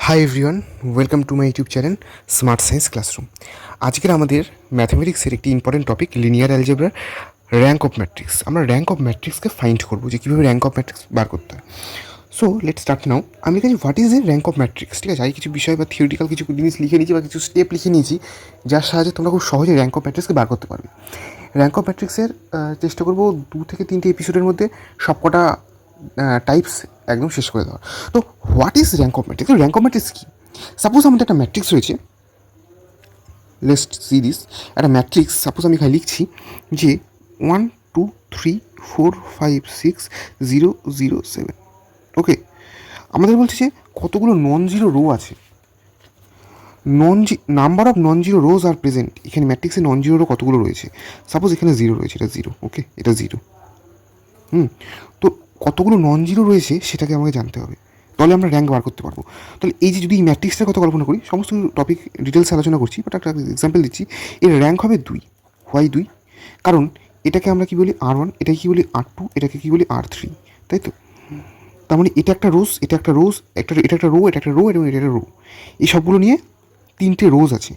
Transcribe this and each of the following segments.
High everyone, welcome to my YouTube channel smart science classroom. আজকের আমাদের ম্যাথামেটিক্সের একটি ইম্পর্টেন্ট টপিক লিনিয়ার অ্যালজেব্রার র্যাঙ্ক অফ ম্যাট্রিক্স। আমরা র্যাঙ্ক অফ ম্যাট্রিক্সকে ফাইন্ড করবো যে কীভাবে র্যাঙ্ক অফ ম্যাট্রিক্স বার করতে হয়। So let start now. আমি লিখেছি what is a rank of matrix. ঠিক আছে, আমি কিছু বিষয় বা থিওরিটিক্যাল কিছু জিনিস লিখে নিয়েছি বা কিছু স্টেপ লিখে নিয়েছি যার সাহায্যে তোমরা খুব সহজে র্যাঙ্ক অফ ম্যাট্রিক্সকে বার করতে পারবে। র্যাঙ্ক অফ ম্যাট্রিক্সের চেষ্টা করবো 2 থেকে 3টে এপিসোডের মধ্যে সবকটা টাইপস একদম শেষ করে দেওয়া। তো what is rank of matrix? Rank of matrix কী? সাপোজ আমাদের একটা ম্যাট্রিক্স রয়েছে, লেটস সি দিস। একটা ম্যাট্রিক্স সাপোজ আমি এখানে লিখছি যে 1 2 3 4 5 6 0 0 7। ওকে, আমাদের বলছে যে কতগুলো নন জিরো রো আছে, number of non zero rows are present. এখানে ম্যাট্রিক্সে নন জিরো রো কতগুলো রয়েছে? সাপোজ এখানে জিরো রয়েছে, এটা জিরো। ওকে, এটা জিরো। তো কতগুলো নন জিরো রয়েছে সেটাকে আমাকে জানতে হবে, তাহলে আমরা র্যাঙ্ক বার করতে পারবো। তাহলে এই যে যদি এই ম্যাট্রিক্সটার কথা কল্পনা করি, সমস্ত টপিক ডিটেলস আলোচনা করছি, বাট একটা এক্সাম্পল দিচ্ছি। এর র্যাঙ্ক হবে 2। হোয়াই 2? কারণ এটাকে আমরা কি বলি R1, এটাকে কি বলি R2, এটাকে কি বলি R3, তাই তো? তার মানে এটা একটা রোজ, এটা একটা রোজ, এটা একটা রো, এটা একটা রো এবং এটা একটা রো। এই সবগুলো নিয়ে 3টে রোজ আছে,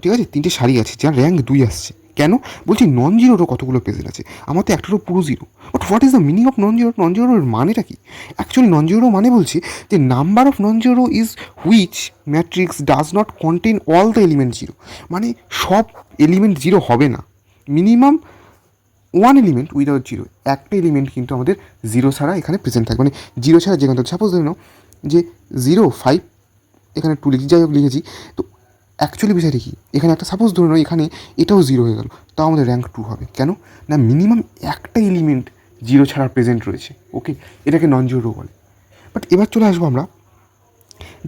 ঠিক আছে, 3টে সারি আছে, যার র্যাঙ্ক 2 আসছে। কেন বলছি? নন জিরো রো কতগুলো প্রেজেন্ট আছে? আমার তো একটা রো পুরো zero. But what is the meaning of non zero? Non zero রোর মানেটা কি? অ্যাকচুয়ালি নন জিরো রো মানে বলছে যে number of non zero row is which matrix does not contain all the element zero. মানে সব element zero হবে না, minimum one element without zero. একটা এলিমেন্ট কিন্তু আমাদের জিরো ছাড়া এখানে প্রেজেন্ট থাকবে, মানে জিরো ছাড়া যেখানে। সাপোজ ধরে নাও যে 0 5, এখানে 2 লিখছি, যাই হোক লিখেছি। তো অ্যাকচুয়ালি বিষয়টা কি? এখানে একটা সাপোজ ধরে নাও এখানে এটাও জিরো হয়ে গেল, তাও আমাদের র্যাঙ্ক 2 হবে। কেন না? মিনিমাম একটা এলিমেন্ট জিরো ছাড়া প্রেজেন্ট রয়েছে। ওকে, এটাকে নন জিরো বলে। বাট এবার চলে আসবো আমরা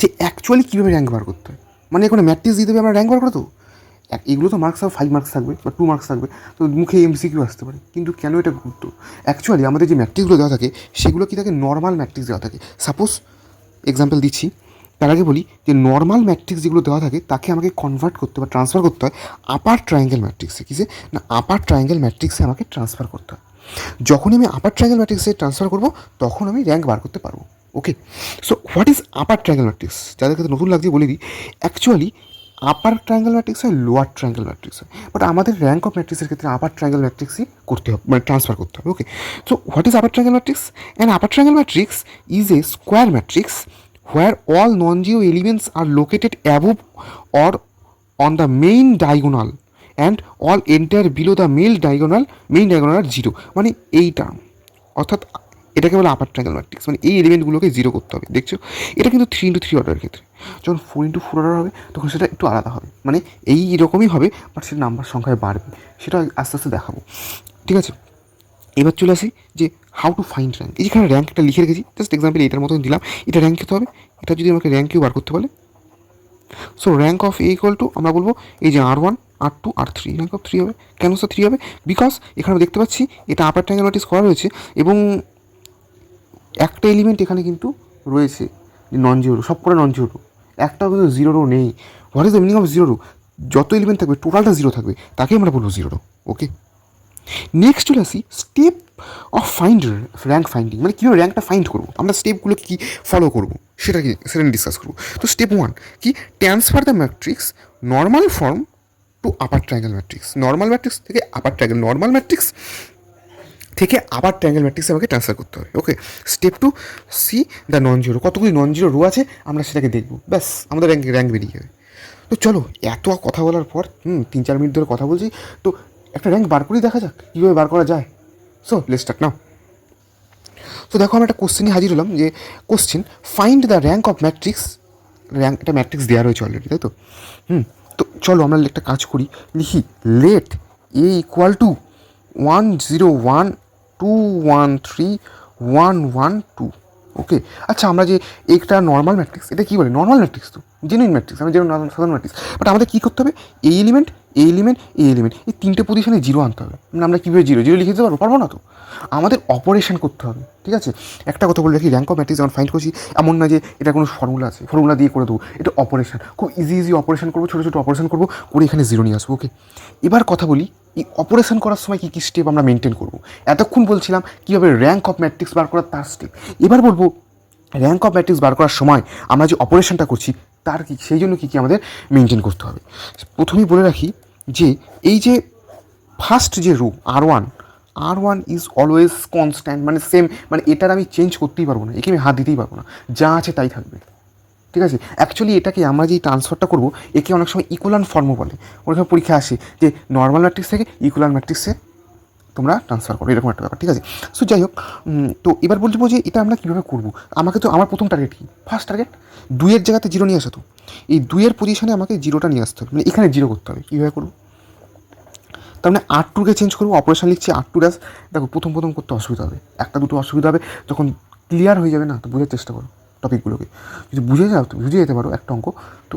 যে অ্যাকচুয়ালি কীভাবে র্যাঙ্ক বার করতে হয়। মানে এখন ম্যাট্রিক্স দিয়ে দেবে, আমরা র্যাঙ্ক বার করে দেবো। এগুলো তো মার্কস 5 মার্কস থাকবে বা 2 মার্কস থাকবে, তো মুখে এমসিকিউ আসতে পারে। কিন্তু কেন এটা গুরুত্ব? অ্যাকচুয়ালি আমাদের যে ম্যাট্রিক্সগুলো দেওয়া থাকে সেগুলো কি থাকে? নর্মাল ম্যাট্রিক্স দেওয়া থাকে। সাপোজ এক্সাম্পল দিচ্ছি, তার আগে বলি যে নর্মাল ম্যাট্রিক্স যেগুলো দেওয়া থাকে তাকে আমাকে কনভার্ট করতে বা ট্রান্সফার করতে হয় আপার ট্রায়াঙ্গেল ম্যাট্রিক্সে। কিসে না? আপার ট্রায়াঙ্গেল ম্যাট্রিক্সে আমাকে ট্রান্সফার করতে হয়। যখনই আমি আপার ট্রায়াঙ্গেল ম্যাট্রিক্সে ট্রান্সফার করবো তখন আমি র্যাঙ্ক বার করতে পারবো। Okay, so what is upper triangle matrix? যাদের কাছে নতুন লাগছে বলে দিই, অ্যাকচুয়ালি আপার ট্রায়াঙ্গেল ম্যাট্রিক্স হয়, লোয়ার ট্রায়াঙ্গেল ম্যাট্রিক্স হয়। বাট আমাদের র্যাঙ্ক অফ ম্যাট্রিক্সের ক্ষেত্রে আপার ট্রায়াঙ্গেল ম্যাট্রিক্সই করতে হবে, মানে ট্রান্সফার করতে হবে। Okay, so what is upper triangle matrix? And upper triangle matrix is a square matrix where all non-zero elements are located above or on the main diagonal and all enter below the main diagonal are zero। মানে এই term, অর্থাৎ এটাকে বলে আপার triangle matrix. মানে এই এলিমেন্টগুলোকে zero করতে হবে। দেখছো, এটা কিন্তু 3x3 অর্ডারের ক্ষেত্রে। যখন 4x4 অর্ডার হবে তখন সেটা একটু আলাদা হবে, মানে এই রকমই হবে, বাট সেটা নাম্বার সংখ্যায় বাড়বে। সেটা আস্তে আস্তে দেখাবো, ঠিক আছে? এবার চলে আসি যে হাউ টু ফাইন্ড র্যাঙ্ক। এইখানে র্যাঙ্কটা লিখে রেখেছি, জাস্ট এক্সাম্পল এটার মতন দিলাম। এটা র্যাঙ্ক খেতে হবে। এটা যদি আমাকে র্যাঙ্ক কেউ বার করতে বলে, so rank of A equal to আমরা বলবো এই যে R1 R2 R3, rank of 3 হবে। কেন স্যার 3 হবে? বিকজ এখানে দেখতে পাচ্ছি এটা আপার ট্রায়াঙ্গেল ম্যাট্রিক্স করা রয়েছে এবং একটা এলিমেন্ট এখানে কিন্তু রয়েছে নন জিরো, সব করে নন জিরো, একটাও কিন্তু জিরো রো নেই। What is the meaning of zero row? যত এলিমেন্ট থাকবে টোটালটা জিরো থাকবে, তাকে আমরা বলবো জিরো রো। ওকে, নেক্সট চলে আসি স্টেপ অফ র্যাঙ্ক ফাইন্ডিং। মানে কীভাবে র্যাঙ্কটা ফাইন্ড করবো, আমরা স্টেপগুলো কী ফলো করবো সেটা ডিসকাস করবো। তো স্টেপ 1 কি? Transfer the matrix normal form to upper triangle matrix. Normal matrix থেকে আপার ট্রায়াঙ্গেল, নর্মাল ম্যাট্রিক্স থেকে আবার ট্রায়াঙ্গেল ম্যাট্রিক্সে আমাকে ট্রান্সফার করতে হবে। Okay, step 2 see the non zero. কতগুলি নন জিরো রো আছে আমরা সেটাকে দেখবো, ব্যাস আমাদের র্যাঙ্ক বেরিয়ে যাবে। তো চলো, এত কথা বলার পর 3-4 মিনিট ধরে কথা বলছি, তো একটা র্যাঙ্ক বার করেই দেখা যাক কীভাবে বার করা যায়। So let's start now. তো দেখো, আমি একটা কোশ্চেনে হাজির হলাম যে question find the rank of matrix. Rank, একটা ম্যাট্রিক্স দেওয়া রয়েছে অলরেডি, তাই তো? তো চলো আমরা একটা কাজ করি, লিখি লেট এ ইকুয়াল টু 1 0 1 2 1 3 1 1 2। ওকে, আচ্ছা, আমরা যে একটা নর্মাল ম্যাট্রিক্স, এটা কী বলে? নর্মাল ম্যাট্রিক্স তো, জেনুইন ম্যাট্রিক্স, আমি যেমন সাধারণ ম্যাট্রিক্স। বাট আমাদের কী করতে হবে? এই এলিমেন্ট, এই এলিমেন্ট, এই এলিমেন্ট, এই 3টে পজিশনে জিরো আনতে হবে। মানে আমরা কীভাবে জিরো জিরো লিখে দিতে পারবো? পারবো না তো, আমাদের অপারেশন করতে হবে। ঠিক আছে, একটা কথা বলে রাখি, র্যাঙ্ক অফ ম্যাট্রিক্স যখন ফাইন্ড করছি, এমন না যে এটা কোনো ফর্মুলা আছে, ফর্মুলা দিয়ে করে দেবো। এটা অপারেশন, খুব ইজি অপারেশন করবো, ছোটো ছোটো অপারেশন করবো, করে এখানে জিরো নিয়ে আসবো। ওকে, এবার কথা বলি এই অপারেশন করার সময় কী কী স্টেপ আমরা মেনটেন করবো। এতক্ষণ বলছিলাম কীভাবে র্যাঙ্ক অফ ম্যাট্রিক্স বার করার, তার স্টেপ। এবার বলবো র্যাঙ্ক অফ ম্যাট্রিক্স বার করার সময় আমরা যে অপারেশনটা করছি তার কি সেই জন্য কী কী আমাদের মেনটেন করতে হবে। প্রথমেই বলে রাখি যে এই যে ফার্স্ট যে row R one is always constant, মানে সেম, মানে এটার আমি চেঞ্জ করতেই পারবো না, একে আমি হাত দিতেই পারবো না, যা আছে তাই থাকবে। ঠিক আছে, অ্যাকচুয়ালি এটাকে আমরা যেই ট্রান্সফারটা করবো একে অনেক সময় ইকুয়ালান ফর্মও বলে। অনেক সময় পরীক্ষা আসে যে নর্মাল ম্যাট্রিক্স থেকে ইকুয়ালান ম্যাট্রিক্সে তোমরা ট্রান্সফার করো, এরকম একটা ব্যাপার। ঠিক আছে, সো যাই হোক, তো এবার বলবো যে এটা আমরা কীভাবে করবো। আমাকে তো আমার প্রথম টার্গেট কী, ফার্স্ট টার্গেট 2-এর জায়গাতে 0 নিয়ে আসা। তো এই 2-এর পজিশনে আমাকে 0টা নিয়ে আসতে হবে, মানে এখানে 0 করতে হবে। কীভাবে করবো, তার মানে R2কে চেঞ্জ করবো, অপারেশন লিখছি R2 ড্যাশ। দেখো প্রথম করতে অসুবিধা হবে, একটা দুটো অসুবিধা হবে, যখন ক্লিয়ার হয়ে যাবে না তো বোঝার চেষ্টা করো টপিকগুলোকে। যদি বুঝে যেতে পারো একটা অঙ্ক, তো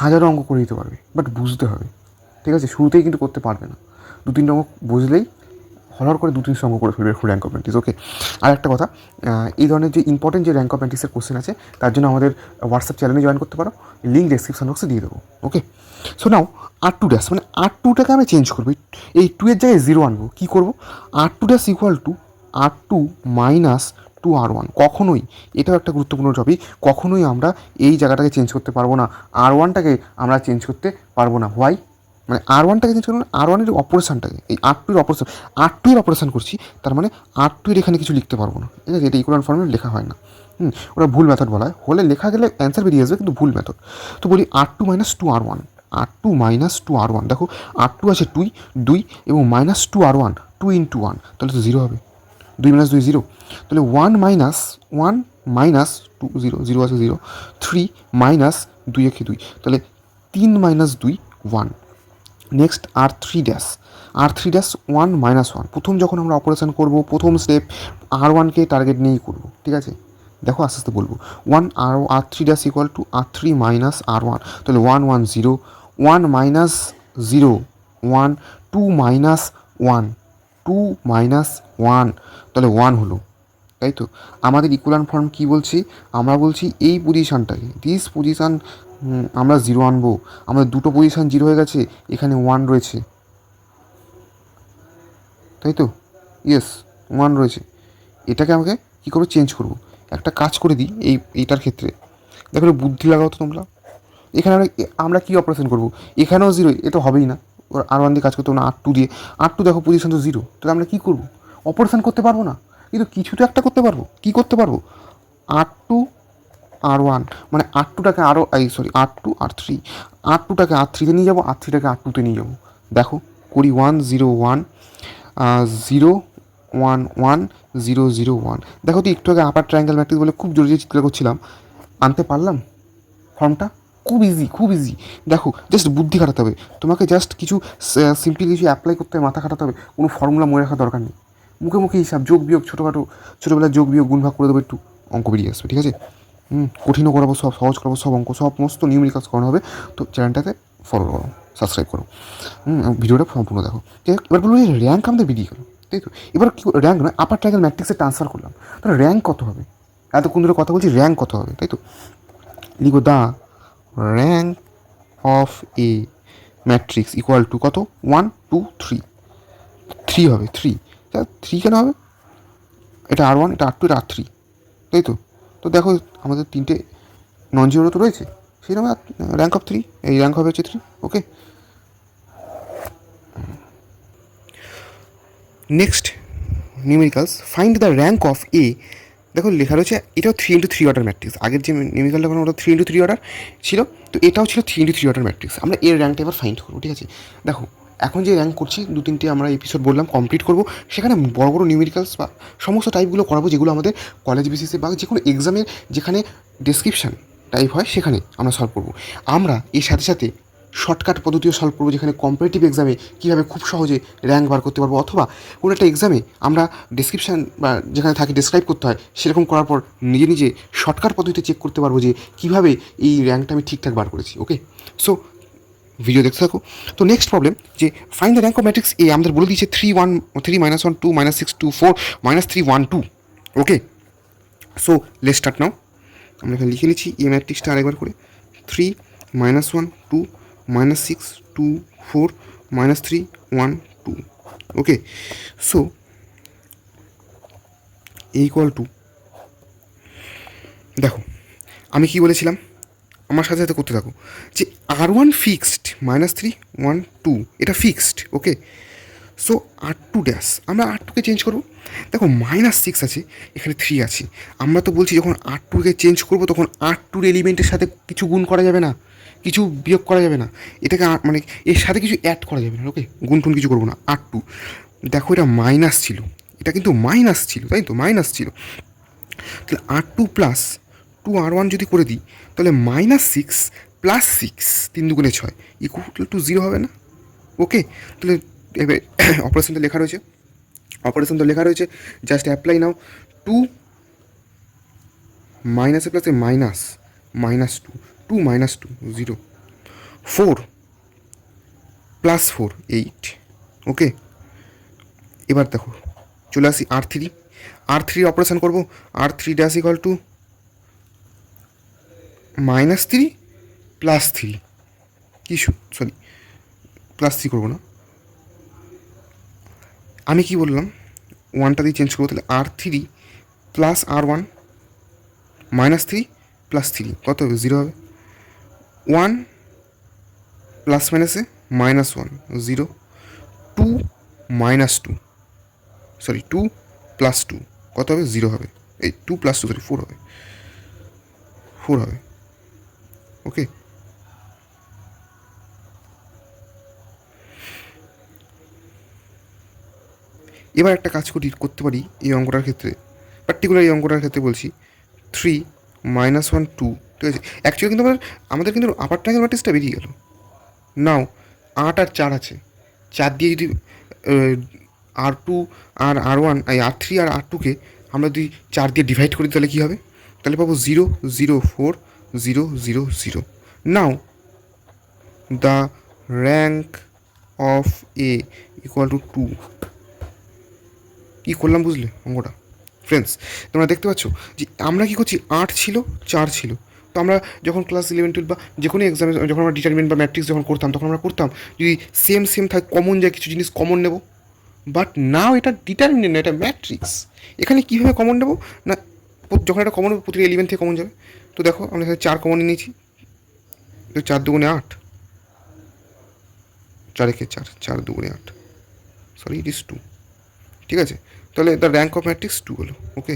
হাজারো অঙ্ক করে দিতে পারবে, বাট বুঝতে হবে। ঠিক আছে, শুরুতেই কিন্তু করতে পারবে না, 2-3 অঙ্ক বুঝলেই হলর করে 2-3 অঙ্ক করে ফেলবে ফুল র্যাঙ্ক অফ ম্যাট্রিক্স। ওকে, আর একটা কথা, এই ধরনের যে ইম্পর্টেন্ট যে র্যাঙ্ক অফ ম্যাট্রিক্সের কোশ্চেন আছে তার জন্য আমাদের হোয়াটসঅ্যাপ চ্যানেলে জয়েন করতে পারো, লিঙ্ক ডেসক্রিপশন বক্সে দিয়ে দেবো। ওকে, সো নাও R2 ড্যাশ, মানে R2টাকে আমি চেঞ্জ করবো, এই 2-এর জায়গায় 0 আনবো। কী করবো, R2 dash equal to R2 minus 2R1। কখনোই, এটাও একটা গুরুত্বপূর্ণ টপিক, কখনোই আমরা এই জায়গাটাকে চেঞ্জ করতে পারবো না, R1টাকে আমরা চেঞ্জ করতে পারবো না। হোয়াই, মানে R1টাকে চেঞ্জ করবো না, R1-এর অপারেশনটাকে, এই R2-এর অপারেশন করছি, তার মানে R2-এর এখানে কিছু লিখতে পারবো না। ঠিক আছে, এটা ইকুয়াল ফর্মে লেখা হয় না, ওরা ভুল মেথড বলা হয়, হলে লেখা গেলে অ্যান্সার বেরিয়ে আসবে, কিন্তু ভুল মেথড। তো বলি R2 মাইনাস 2R1, R2 দেখো R2 আছে 2 এবং মাইনাস 2R1, 2 ইন্টু 1, তাহলে তো 0 হবে। 2 মাইনাস 2 0, তাহলে 1 মাইনাস 2 0, 0 আছে 0, 3 মাইনাস 2 একে 2, তাহলে 3 minus 2 1। Next R3 dash 1 minus 1। প্রথম যখন আমরা অপারেশন করব, প্রথম স্টেপ R1কে টার্গেট নিয়েই করব। ঠিক আছে, দেখো আস্তে আস্তে বলবো। R3 dash equal to R3 minus R1, তাহলে 1 1 0, 1 মাইনাস 0 1, 2 মাইনাস 1, 2 মাইনাস 1, তাহলে 1 হলো। তাই তো, আমাদের ইকুয়াল ফর্ম কী বলছি, আমরা বলছি এই পজিশানটাকে, দিস পজিশান আমরা 0 আনবো। আমাদের দুটো পজিশান 0 হয়ে গেছে, এখানে 1 রয়েছে, তাই তো, ইয়েস 1 রয়েছে। এটাকে আমাকে কী করবো, চেঞ্জ করবো। একটা কাজ করে দিই এইটার ক্ষেত্রে, দেখো বুদ্ধি লাগাও তো তোমরা। এখানে আমরা কী অপারেশন করবো, এখানেও 0, এ তো হবেই না, R1 দিয়ে কাজ করতে হবে না, R2 দিয়ে। R2 দেখো পজিশন তো 0, তাহলে আমরা কী করবো, অপারেশন করতে পারবো না, কিন্তু কিছু তো একটা করতে পারবো। কী করতে পারবো, R2 R1, মানে R2টাকে R2টাকে R3তে নিয়ে যাবো, R3টাকে R2তে নিয়ে যাবো। দেখো করি 1 0 1 0 1 1 0 0 1। দেখো তো একটু আগে আপার ট্রায়াঙ্গেল ম্যাট্রিক্স বলে খুব জোরে চিৎকার করছিলাম, আনতে পারলাম ফর্মটা, খুব ইজি। দেখো জাস্ট বুদ্ধি খাটাতে হবে তোমাকে, জাস্ট কিছু সিম্পলি কিছু অ্যাপ্লাই করতে হবে, মাথা খাটাতে হবে, কোনো ফর্মুলা মনে রাখার দরকার নেই। মুখে হিসাব, যোগ বিয়োগ, ছোটোবেলায় যোগ বিয়োগ গুণ ভাগ করে দেবো, একটু অঙ্ক বেরিয়ে আসবে। ঠিক আছে, কঠিনও করাবো, সব সহজ করাবো, সব অঙ্ক, সমস্ত নিউমেরিক্যালস করানো হবে। তো চ্যানেলটাকে ফলো করো, সাবস্ক্রাইব করো, ভিডিওটা সম্পূর্ণ দেখো। এবার বলবো যে র্যাঙ্ক আমাদের বেরিয়ে গেলো, তাই তো। এবার কী র্যাঙ্ক নয়, আপার ট্রায়াঙ্গেল ম্যাট্রিক্সে ট্রান্সফার করলাম, তাহলে র্যাঙ্ক কত হবে, এতক্ষণ ধরে কথা বলছি, র্যাঙ্ক কত হবে, তাই তো। লিখো the rank of a matrix equal to কত, 1 2 3, 3 হবে, 3 কেন হবে, এটা R1, এটা R2, এটা R3, তাই তো। তো দেখো আমাদের 3টে নন জিরো তো রয়েছে, সেই রকম র্যাঙ্ক অফ 3, এই র্যাঙ্ক হবে হচ্ছে 3। Okay, next numericals, find the rank of A. দেখো লেখা রয়েছে এটাও 3x3 অর্ডার ম্যাট্রিক্স, আগের যে নিউমেরিক্যালটা ওটা 3x3 অর্ডার ছিল, তো এটাও ছিল 3x3 অর্ডার ম্যাট্রিক্স। আমরা এর র্যাঙ্কটা এবার ফাইন্ড করবো। ঠিক আছে, দেখো এখন যে র্যাঙ্ক করছি 2-3টে আমরা এপিসোড বললাম কমপ্লিট করবো, সেখানে বড় বড় নিউমেরিক্যালস বা সমস্ত টাইপগুলো করাবো, যেগুলো আমাদের কলেজ বেসিসে বা যে কোনো এক্সামের যেখানে ডেসক্রিপশান টাইপ হয় সেখানে আমরা সলভ করবো। আমরা এর সাথে সাথে শর্টকাট পদ্ধতিও সলভ করবো, যেখানে কম্পিটিটিভ এক্সামে কীভাবে খুব সহজে র্যাঙ্ক বার করতে পারবো, অথবা কোনো একটা এক্সামে আমরা ডেসক্রিপশান বা যেখানে থাকে ডেসক্রাইব করতে হয় সেরকম করার পর নিজে শর্টকাট পদ্ধতিতে চেক করতে পারবো যে কীভাবে এই র্যাঙ্কটা আমি ঠিকঠাক বার করেছি। ওকে, সো ভিডিও দেখতে থাকো। তো নেক্সট প্রবলেম, যে find the rank of matrix A, আমাদের বলে দিয়েছে 3 1 3 -1 2 -6 2 4 -3 1 2। ওকে, সো লেটস স্টার্ট নাও। আমরা এখানে লিখে নিচ্ছি এ ম্যাট্রিক্সটা আরেকবার করে, 3 -1 2 -6 2 4 -3 1 2। ওকে, সো এ ইকুয়াল টু দেখো আমি কি বলেছিলাম, আমার সাথে সাথে করতে থাকো, যে R1 ফিক্সড -3 1 2 এটা ফিক্সড, ওকে। সো R2 ড্যাশ আমরা R2কে চেঞ্জ করবো। দেখো -6 আছে, এখানে 3 আছে, আমরা তো বলছি যখন R2কে চেঞ্জ করবো তখন R2 এলিমেন্টের সাথে কিছু গুণ করা যাবে না, কিছু বিয়োগ করা যাবে না, এটাকে মানে এর সাথে কিছু অ্যাড করা যাবে না, ওকে। গুণ টুন কিছু করবো না। R2 দেখো এটা মাইনাস ছিল, এটা কিন্তু মাইনাস ছিল, তাই তো মাইনাস ছিল। তাহলে R2 + 2 R1 যদি করে দিই তাহলে -6 + 6 3×6 = 0 হবে না, ওকে। তাহলে এবার অপারেশনটা লেখা রয়েছে, জাস্ট অ্যাপ্লাই নাও। 2 মাইনাসে প্লাসে মাইনাস, -2 2 - 2 0, 4 + 4 8, ওকে। এবার দেখো চলে আসি R3 অপারেশন করবো। R3 ড্যাশ = -3 + 3, সরি +3 করবো না, আমি কি বললাম, ওয়ানটা দিয়ে চেঞ্জ করবো। তাহলে R3 + R1 -3 + 3 কত হবে, 0 হবে। 1 প্লাস মাইনাসে -1 0, 2 - 2 সরি 2 + 2 কত হবে, 0 হবে। এই 2 + 2 সরি 4 হবে, 4 হবে, ওকে। এবার একটা কাজ করতে পারি এই অঙ্কটার ক্ষেত্রে, পার্টিকুলার এই অঙ্কটার ক্ষেত্রে বলছি। 3 - 1 2, ঠিক আছে। অ্যাকচুয়ালি কিন্তু আমাদের কিন্তু আপার ট্রায়াঙ্গেল ম্যাট্রিক্সটা বেরিয়ে গেল। নাও 8 আর 4 আছে, 4 দিয়ে যদি R2 আর R1 এই R3 আর R2কে আমরা যদি 4 দিয়ে ডিভাইড করি তাহলে কী হবে, তাহলে পাবো 0 0 4 0 0 0। নাও দ্য র্যাঙ্ক অফ A = 2। কী করলাম বুঝলে অঙ্কটা ফ্রেন্ডস? তোমরা দেখতে পাচ্ছ যে আমরা কী করছি, 8 ছিল 4 ছিল, তো আমরা যখন ক্লাস 11 12 বা যে কোনো এক্সামে যখন আমরা ডিটারমিনেন্ট বা ম্যাট্রিক্স যখন করতাম তখন আমরা করতাম যদি সেম থাকে, কমন যায় কিছু জিনিস কমন নেব। বাট নাও এটা ডিটারমিনেন্ট না, এটা ম্যাট্রিক্স। এখানে কীভাবে কমন নেব না, যখন এটা কমন হবে প্রতিটা এলিমেন্ট থেকে কমন যাবে। তো দেখো আমরা এখানে 4 কমন নিয়েছি, তো 4 2 8, 4 একে 4, 4 2 8, সরি ইট ইস 2, ঠিক আছে। তাহলে দ্য র্যাঙ্ক অফ ম্যাট্রিক্স 2 হলো, ওকে।